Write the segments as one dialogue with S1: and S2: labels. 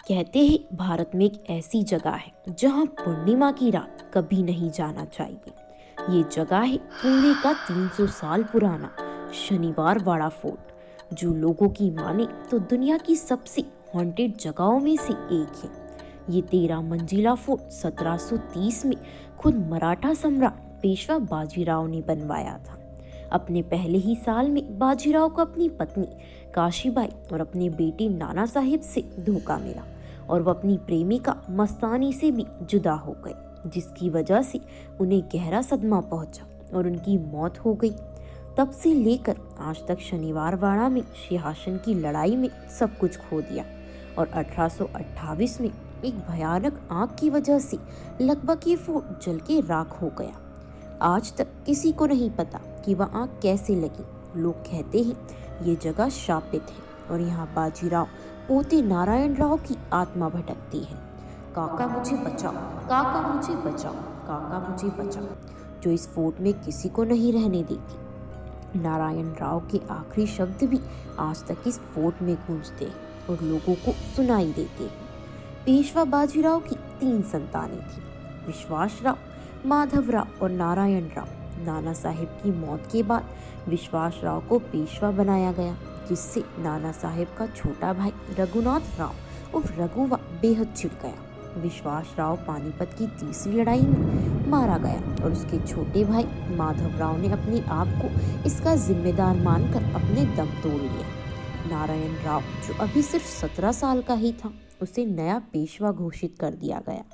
S1: कहते हैं भारत में एक ऐसी जगह है जहां पूर्णिमा की रात कभी नहीं जाना चाहिए। ये जगह है पुणे का 300 साल पुराना शनिवार वाड़ा फोर्ट, जो लोगों की माने तो दुनिया की सबसे हॉन्टेड जगहों में से एक है। ये 13 मंजिला फोर्ट 1730 में खुद मराठा सम्राट पेशवा बाजीराव ने बनवाया था। अपने पहले ही साल में बाजीराव को अपनी पत्नी काशीबाई और अपने बेटे नाना साहिब से धोखा मिला और वह अपनी प्रेमिका मस्तानी से भी जुदा हो गए, जिसकी वजह से उन्हें गहरा सदमा पहुंचा और उनकी मौत हो गई। तब से लेकर आज तक शनिवार वाड़ा में सिंहासन की लड़ाई में सब कुछ खो दिया और 1828 में एक भयानक आग की वजह से लगभग ये फोर्ट जल के राख हो गया। आज तक किसी को नहीं पता कि वह आग कैसे लगी। लोग कहते हैं ये जगह शापित है और यहाँ बाजीराव पोते नारायण राव की आत्मा भटकती है। काका मुझे बचाओ, काका मुझे बचाओ, काका मुझे बचाओ, जो इस फोर्ट में किसी को नहीं रहने देती। नारायण राव के आखिरी शब्द भी आज तक इस फोर्ट में गूंजते हैं और लोगों को सुनाई देते हैं। पेशवा बाजीराव की 3 संतानें थीं, विश्वासराव, माधवराव और नारायण राव। नाना साहिब की मौत के बाद विश्वासराव को पेशवा बनाया गया, जिससे नाना साहिब का छोटा भाई रघुनाथ राव उर्फ रघुवा बेहद चिढ़ गया। विश्वासराव पानीपत की तीसरी लड़ाई में मारा गया और उसके छोटे भाई माधवराव ने अपने आप को इसका जिम्मेदार मानकर अपने दम तोड़ लिया। नारायण राव, जो अभी सिर्फ 17 साल का ही था, उसे नया पेशवा घोषित कर दिया गया,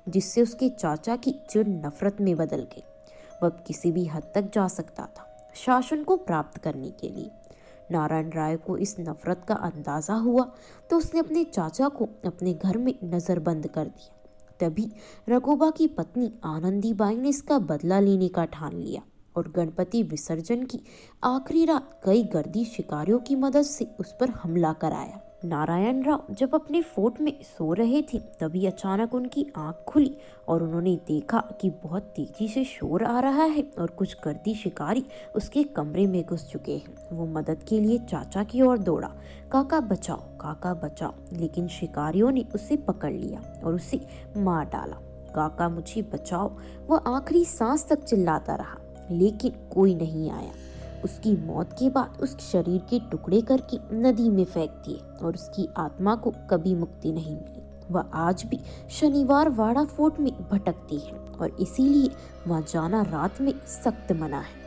S1: जिससे उसके चाचा की चिढ़ नफरत में बदल गई। वह किसी भी हद तक जा सकता था शासन को प्राप्त करने के लिए। नारायण राय को इस नफरत का अंदाजा हुआ तो उसने अपने चाचा को अपने घर में नजरबंद कर दिया। तभी रघुबा की पत्नी आनंदीबाई ने इसका बदला लेने का ठान लिया और गणपति विसर्जन की आखिरी रात कई गर्दी शिकारियों की मदद से उस पर हमला कराया। नारायण राव जब अपने फोर्ट में सो रहे थे, तभी अचानक उनकी आंख खुली और उन्होंने देखा कि बहुत तेजी से शोर आ रहा है और कुछ गर्दी शिकारी उसके कमरे में घुस चुके हैं। वो मदद के लिए चाचा की ओर दौड़ा, काका बचाओ, काका बचाओ, लेकिन शिकारियों ने उसे पकड़ लिया और उसे मार डाला। काका मुझे बचाओ, वह आखिरी सांस तक चिल्लाता रहा, लेकिन कोई नहीं आया। उसकी मौत के बाद उस शरीर के टुकड़े करके नदी में फेंक दिए और उसकी आत्मा को कभी मुक्ति नहीं मिली। वह आज भी शनिवार वाड़ा फोर्ट में भटकती है और इसीलिए वहां जाना रात में सख्त मना है।